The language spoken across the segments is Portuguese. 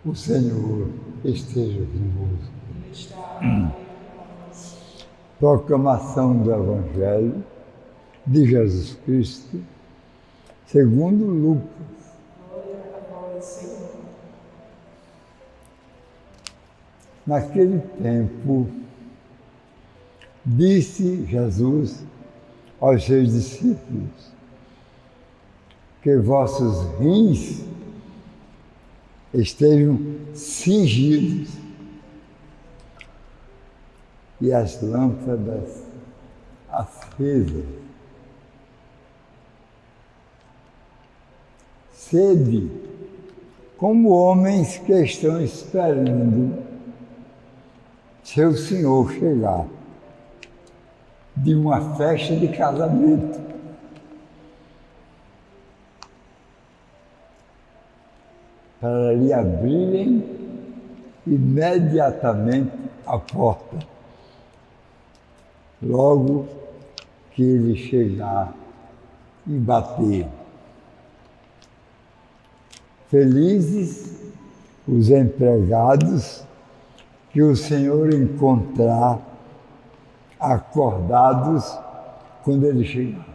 O Senhor esteja convosco. Proclamação do Evangelho de Jesus Cristo, segundo Lucas. Glória a vós, Senhor. Naquele tempo, disse Jesus aos seus discípulos: que vossos rins estejam cingidos e as lâmpadas acesas. Sede como homens que estão esperando seu Senhor chegar de uma festa de casamento. Para lhe abrirem imediatamente a porta, logo que ele chegar e bater. Felizes os empregados que o Senhor encontrar acordados quando ele chegar.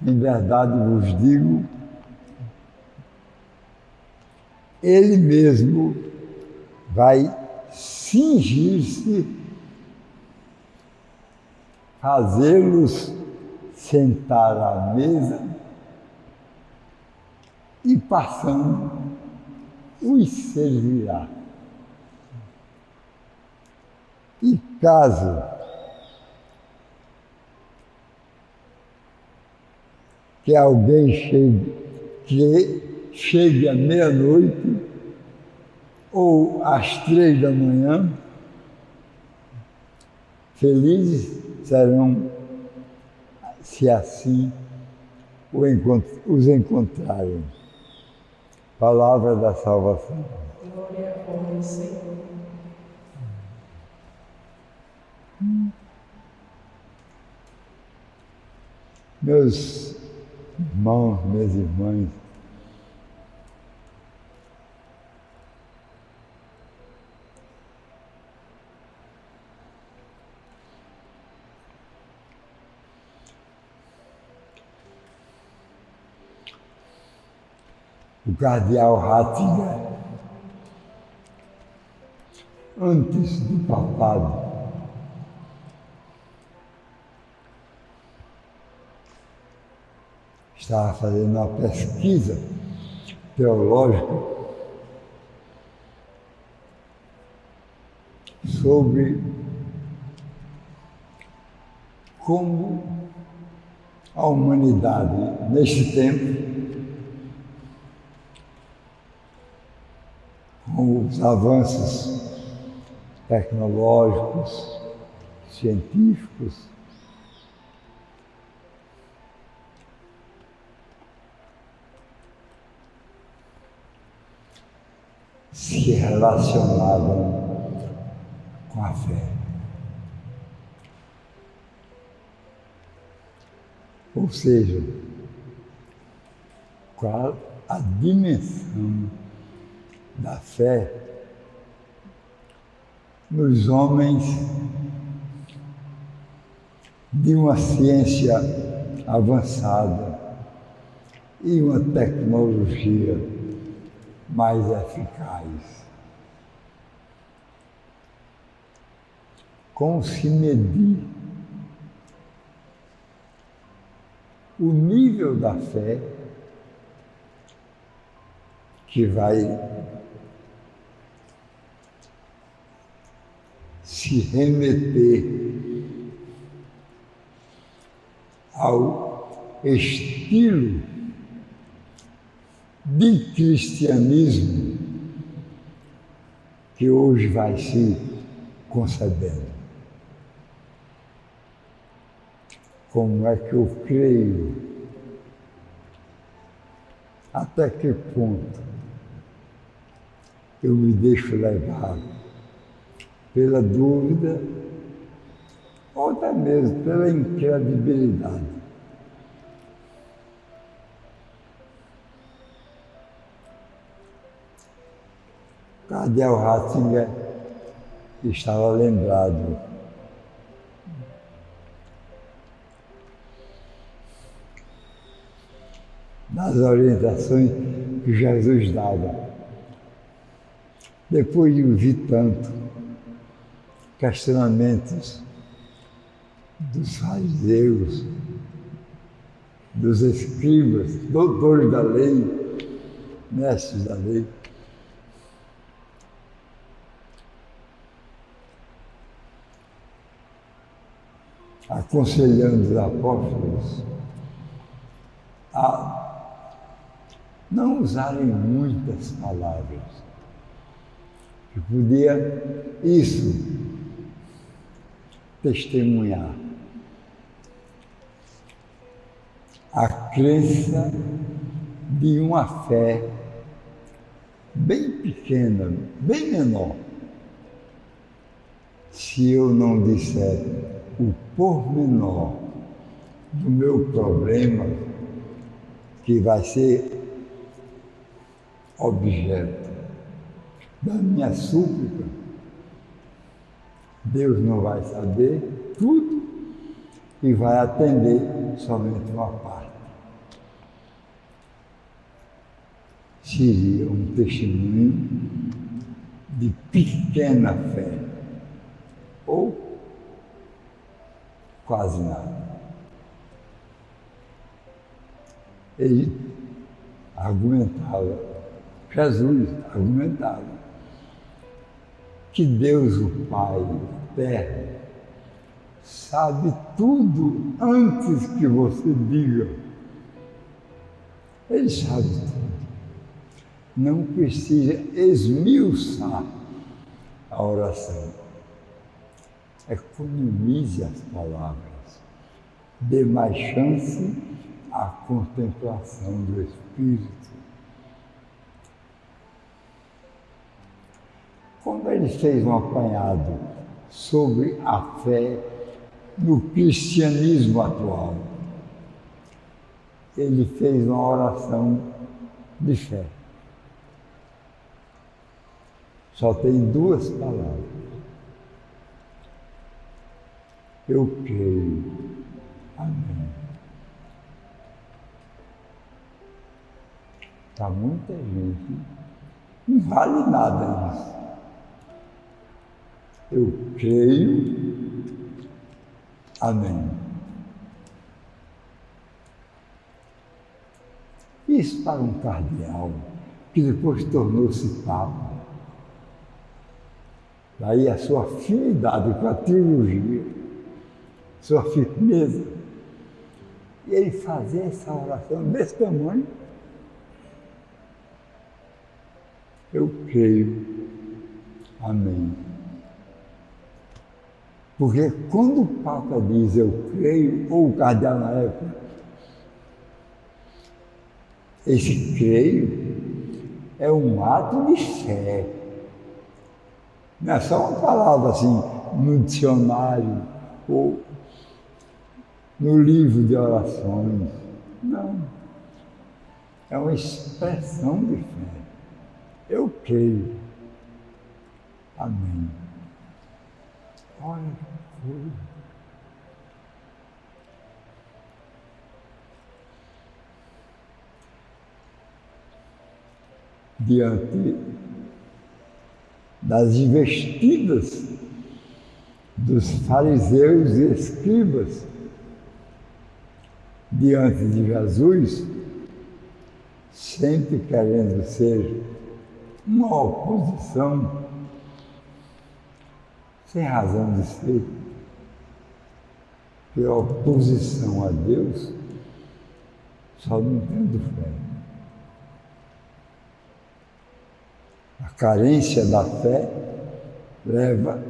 Em verdade vos digo, ele mesmo vai cingir-se, fazê-los sentar à mesa e, passando, os servirá. E caso que alguém chegue à meia-noite ou às 3 da manhã, felizes serão se assim os encontrarem. Palavra da salvação. Glória a vós, Senhor. Meus irmãos, minhas irmãs, o cardeal Ratzinger, antes do papado, estava fazendo uma pesquisa teológica sobre como a humanidade, neste tempo, com os avanços tecnológicos, científicos, se relacionavam com a fé. Ou seja, qual a dimensão da fé nos homens de uma ciência avançada e uma tecnologia mais eficaz. Como se medir o nível da fé que vai se remeter ao estilo de cristianismo que hoje vai se concebendo. Como é que eu creio? Até que ponto eu me deixo levar pela dúvida ou até mesmo pela incredibilidade? Cardeal Ratzinger estava lembrado das orientações que Jesus dava. Depois de ouvir tanto questionamentos dos fariseus, dos escribas, doutores da lei, mestres da lei, aconselhando os apóstolos a não usarem muitas palavras, que podia isso testemunhar a crença de uma fé bem pequena, bem menor. Se eu não disser o pormenor do meu problema, que vai ser objeto da minha súplica, Deus não vai saber tudo e vai atender somente uma parte. Seria um testemunho de pequena fé, ou quase nada. Ele argumentava, Jesus argumentava, que Deus, o Pai eterno, sabe tudo antes que você diga. Ele sabe tudo. Não precisa esmiuçar a oração. Economize as palavras. Dê mais chance à contemplação do Espírito. Quando ele fez um apanhado sobre a fé no cristianismo atual, ele fez uma oração de fé. Só tem duas palavras. Eu creio. Amém. Para muita gente, não vale nada isso. Eu creio. Amém. Isso para um cardeal, que depois tornou-se papa. Daí a sua afinidade com a teologia, sua firmeza. E ele fazia essa oração desse tamanho. Eu creio. Amém. Porque quando o Papa diz eu creio, ou o cardeal na época, esse creio é um ato de fé. Não é só uma palavra assim no dicionário ou no livro de orações. Não. É uma expressão de fé. Eu creio. Amém. Olha que coisa. Diante das investidas dos fariseus e escribas, diante de Jesus, sempre querendo ser uma oposição, sem razão de ser, porque a oposição a Deus só não tendo fé. A carência da fé leva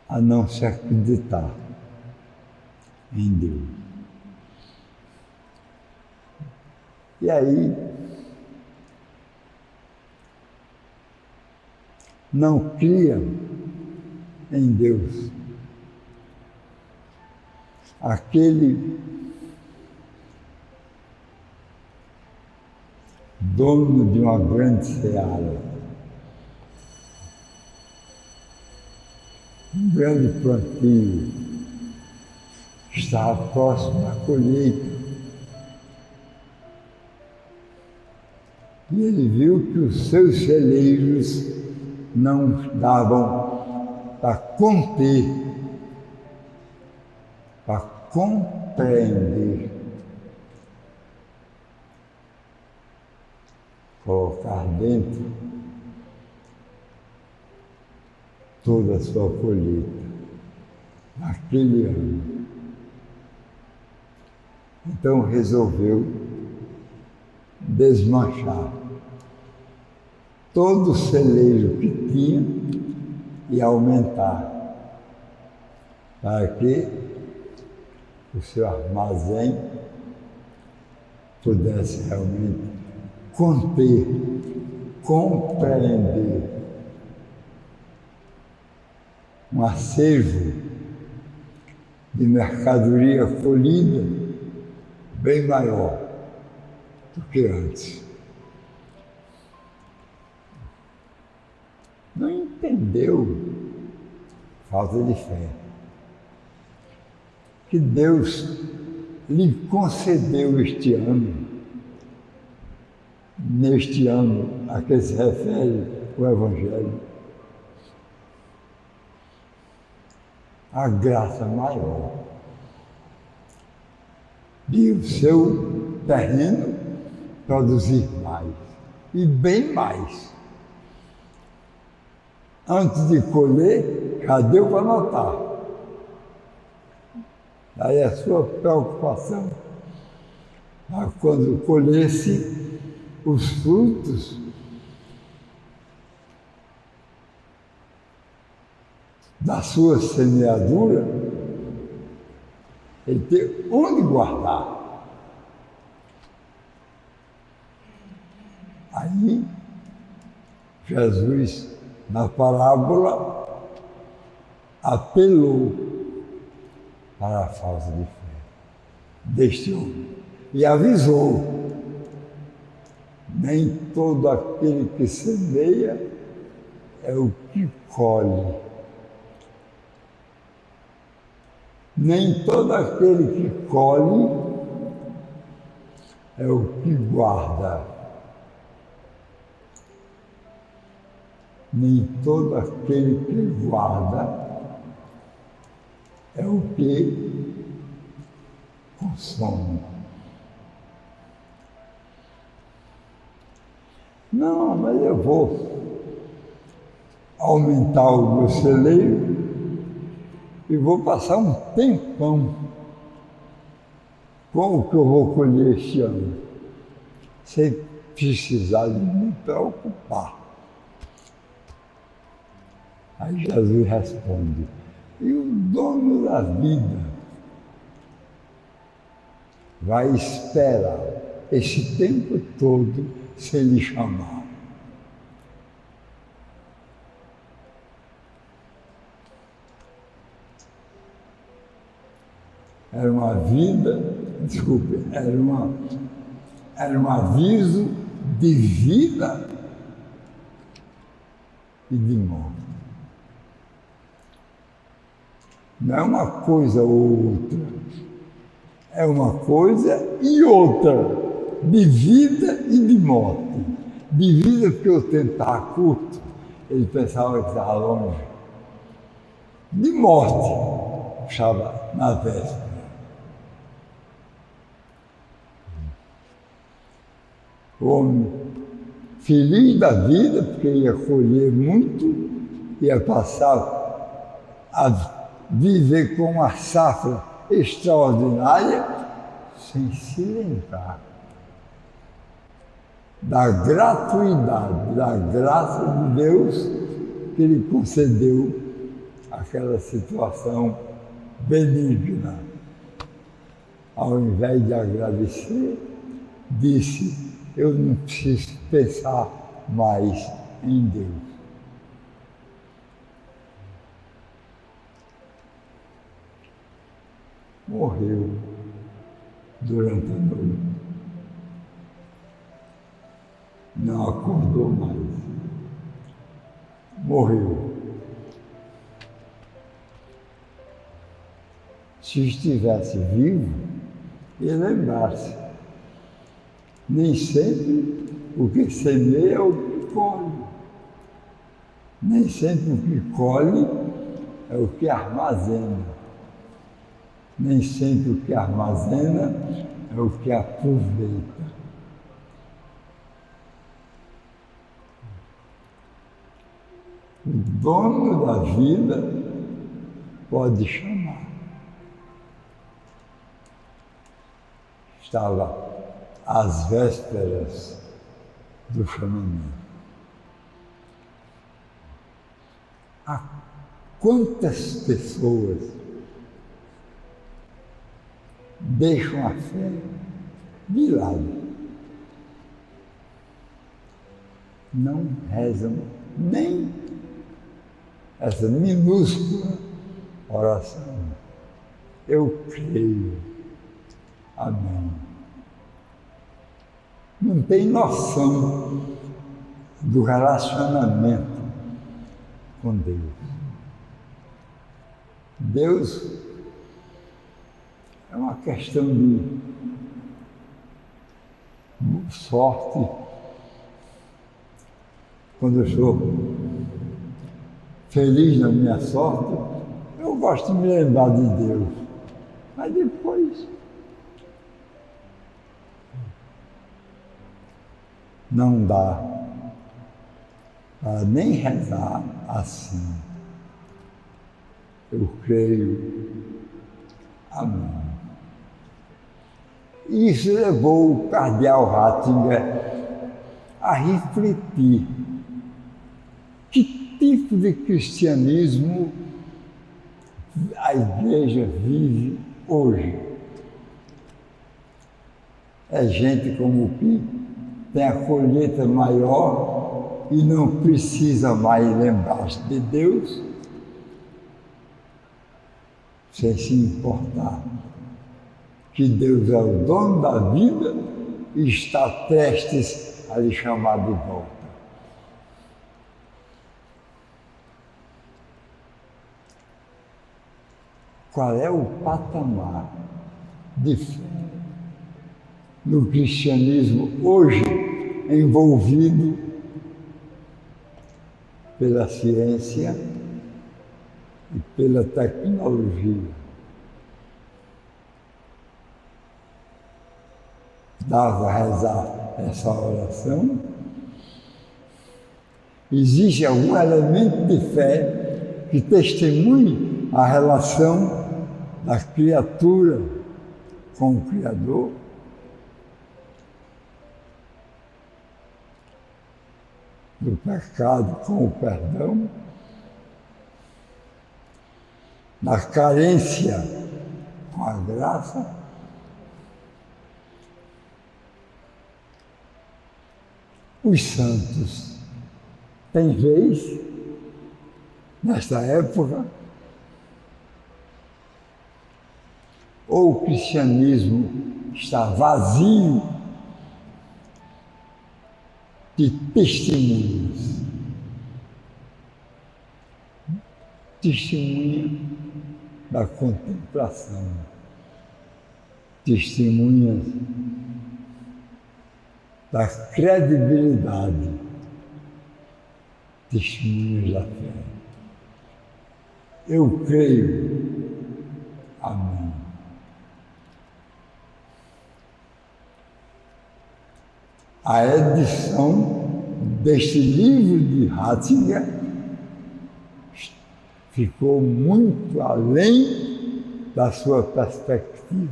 a não se acreditar em Deus. E aí, não cria em Deus. Aquele dono de uma grande seara, um grande plantio, estava próximo da colheita. E ele viu que os seus celeiros não davam para conter, para compreender, colocar dentro toda a sua colheita naquele ano. Então resolveu desmanchar todo o celeiro que tinha e aumentar, para que o seu armazém pudesse realmente conter, compreender um acervo de mercadoria colhida bem maior do que antes. Não entendeu, falta de fé, que Deus lhe concedeu este ano, neste ano a que se refere o Evangelho, a graça maior de o seu terreno produzir mais e bem mais. Antes de colher, já deu para notar. Aí a sua preocupação, quando colhesse os frutos, da sua semeadura, ele ter onde guardar. Aí, Jesus, na parábola, apelou para a falta de fé deste homem e avisou: nem todo aquele que semeia é o que colhe. Nem todo aquele que colhe é o que guarda. Nem todo aquele que guarda é o que consome. Não, mas eu vou aumentar o meu celeiro e vou passar um tempão com o que eu vou colher este ano, sem precisar de me preocupar. Aí Jesus responde: e o dono da vida vai esperar esse tempo todo se ele chamar? Era uma vida, desculpe, era um aviso de vida e de morte. Não é uma coisa ou outra, é uma coisa e outra, de vida e de morte. De vida porque o tempo estava curto, ele pensava que estava longe. De morte, estava na véspera. O homem feliz da vida, porque ia colher muito, ia passar a viver com uma safra extraordinária, sem se lembrar da gratuidade, da graça de Deus que lhe concedeu aquela situação benigna. Ao invés de agradecer, disse: eu não preciso pensar mais em Deus. Morreu durante a noite. Não acordou mais. Morreu. Se estivesse vivo, ia lembrar-se. Nem sempre o que semeia é o que colhe. Nem sempre o que colhe é o que armazena. Nem sempre o que armazena é o que aproveita. O dono da vida pode chamar. Estava às vésperas do chamamento. Há quantas pessoas deixam a fé de lado? Não rezam nem essa minúscula oração. Eu creio. Amém. Não tem noção do relacionamento com Deus. Deus é uma questão de sorte. Quando eu sou feliz na minha sorte, eu gosto de me lembrar de Deus. Mas depois não dá para nem rezar assim. Eu creio. Amém. Isso levou o cardeal Ratzinger a refletir que tipo de cristianismo a Igreja vive hoje. É gente como que tem a colheita maior e não precisa mais lembrar-se de Deus, sem se importar que Deus é o dono da vida e está prestes a lhe chamar de volta. Qual é o patamar de fé no cristianismo hoje envolvido pela ciência e pela tecnologia? Dava a rezar essa oração? Existe algum elemento de fé que testemunhe a relação da criatura com o Criador? Do pecado com o perdão? Da carência com a graça? Os santos têm vez nesta época? Ou o cristianismo está vazio de testemunhas? Testemunha da contemplação, testemunhas da credibilidade, testemunhas da fé. Eu creio. Amém. A edição deste livro de Ratzinger ficou muito além da sua perspectiva.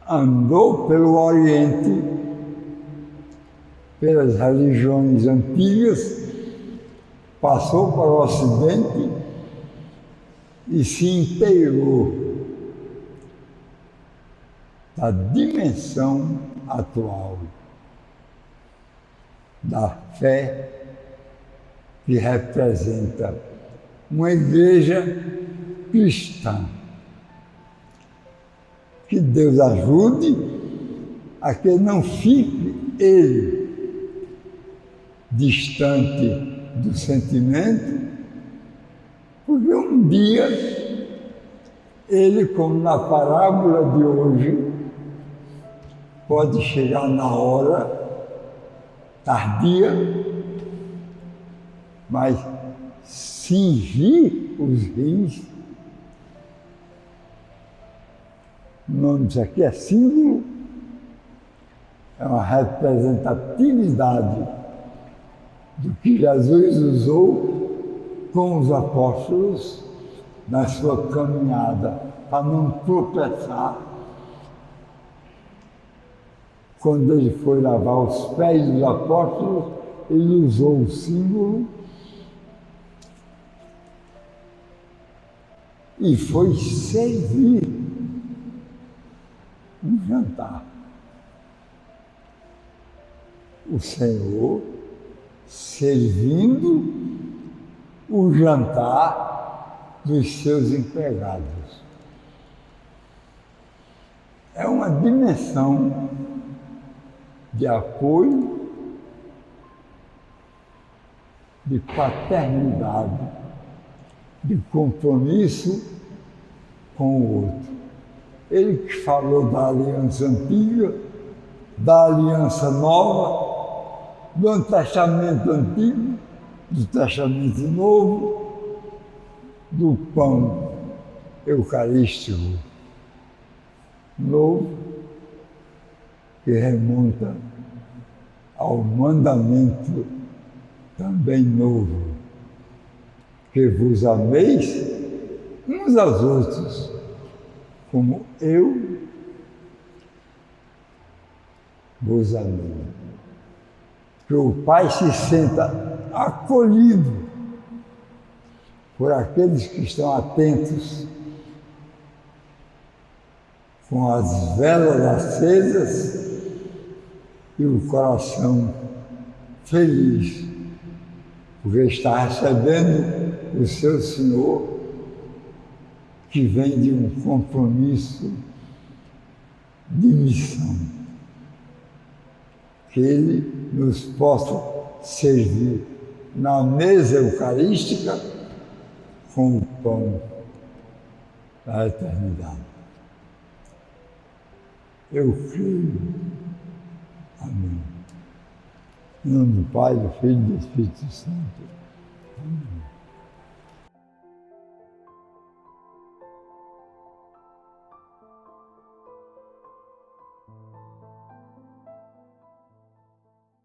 Andou pelo Oriente, pelas religiões antigas, passou para o Ocidente e se inteirou da dimensão atual da fé que representa uma igreja cristã. Que Deus ajude a que não fique ele distante do sentimento, porque um dia ele, como na parábola de hoje, pode chegar na hora tardia, mas cingir os rins. O nome disso aqui é símbolo, é uma representatividade do que Jesus usou com os apóstolos na sua caminhada, para não tropeçar. Quando ele foi lavar os pés dos apóstolos, ele usou o símbolo e foi servir um jantar. O Senhor servindo o jantar dos seus empregados. É uma dimensão de apoio, de paternidade, de compromisso com o outro. Ele que falou da aliança antiga, da aliança nova, do Testamento Antigo, do Testamento Novo, do pão eucarístico novo, que remonta ao mandamento também novo, que vos ameis uns aos outros, como eu vos amei. Que o Pai se senta acolhido por aqueles que estão atentos, com as velas acesas e o coração feliz, porque está recebendo o seu Senhor, que vem de um compromisso de missão. Que Ele nos possa servir na mesa eucarística com o pão da eternidade. Eu creio. Amém. Em nome do Pai, do Filho e do Espírito Santo. Amém.